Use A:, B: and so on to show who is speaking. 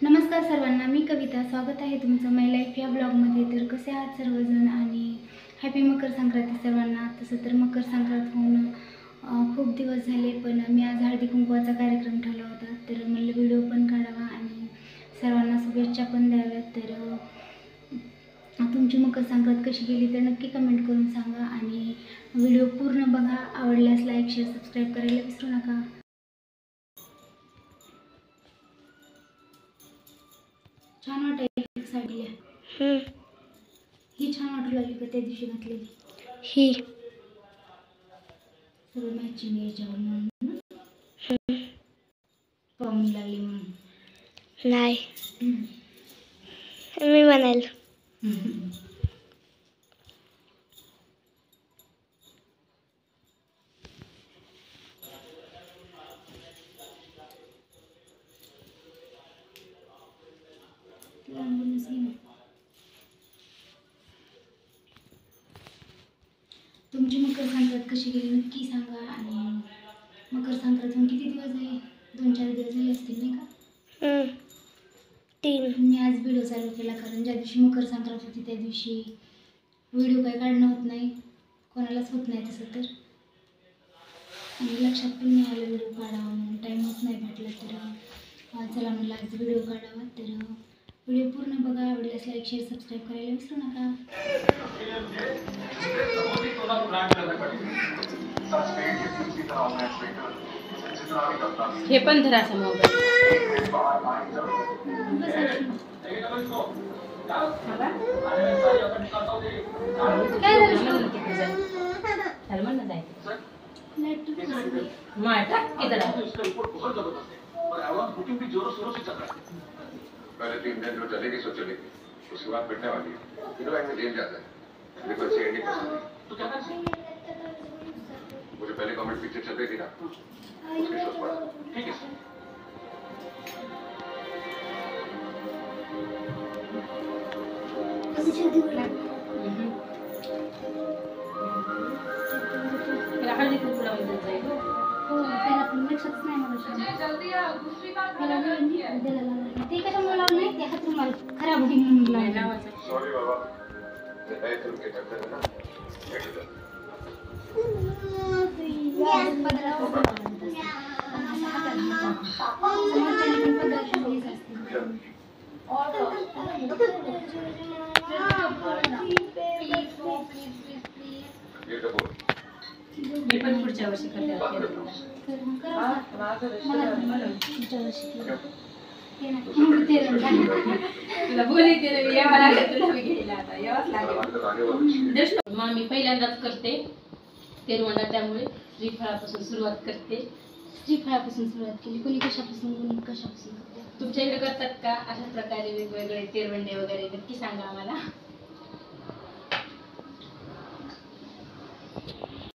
A: नमस्कार सर्वांना, मी कविता. स्वागत आहे तुमचं माय लाईफ या ब्लॉगमध्ये. तर कसे आहात सर्वजण आणि हॅपी मकर संक्रांती सर्वांना. तसं तर मकर संक्रांत होऊन खूप दिवस झाले, पण मी आज हळदी कुंकवाचा कार्यक्रम ठेवला होता. तर मला व्हिडिओ पण काढावा आणि सर्वांना शुभेच्छा पण द्याव्यात. तर तुमची मकर संक्रांत कशी गेली तर नक्की कमेंट करून सांगा आणि व्हिडिओ पूर्ण बघा. आवडल्यास लाईक, शेअर, सबस्क्राईब करायला विसरू नका. छान वाटायची साडी. ही छान वाटू लागली का त्या दिवशी घातलेली?
B: ही
A: सगळं मॅचिंग याच्यावर म्हणून प्रॉब्लेम लागली म्हणून
B: नाही. मी म्हणाल
A: तुमची मकर संक्रांत कशी गेली नक्की सांगा. आणि मकर संक्रांत किती दिवस झाले? 2-4 दिवस झाले असतील नाही का?
B: 3.
A: मी आज व्हिडिओ चालू केला कारण ज्या दिवशी मकर संक्रांत होती त्या दिवशी व्हिडिओ काही काढणं होत नाही, कोणालाच होत नाही तसं. तर आणि लक्षात पण नाही आलं व्हिडिओ काढावा म्हणून, टाईमच नाही भेटला. तर चला मला आज व्हिडिओ काढावा. तर व्हिडिओ पूर्ण बघा. आवडल्यास लाईक, शेअर, सबस्क्राईब करायला विसरू नका.
C: हे पण धरा समोर.
D: पहले 3 दिन जो चलेगी सो चलेगी, उसके बाद पिटने वाली है। हीरोइन में जेल जाता है। देखो अच्छी एंडिंग पसंद है तो क्या मुझे पहले कमेंट पिक्चर चल रही थी ना, उसके शोज पढ़ा। ठीक है
C: हळदी कुंकू जाईल.
A: हो, त्याला पण लक्षातच नाही मला. ते कशामुळे लावलं नाही? ते हात रुमाल खराब होती म्हणून लावलं.
D: सॉरी बाबा, नए फिल्म के चक्कर में ना
C: मी पण पुढच्या वर्षी करते. तुला बोलायचे यावं लागेल, तुला घ्यायला आता यावंच लागेल. मग मी पहिल्यांदाच करते तेरवंडा, त्यामुळे श्रीफळापासून सुरुवात करते.
A: श्रीफळापासून सुरुवात केली. कोणी कशापासून कोणी कशापासून करते?
C: तुमच्या इकडे करतात का अशा प्रकारे वेगवेगळे तेरवंडे वगैरे? नक्की सांगा आम्हाला.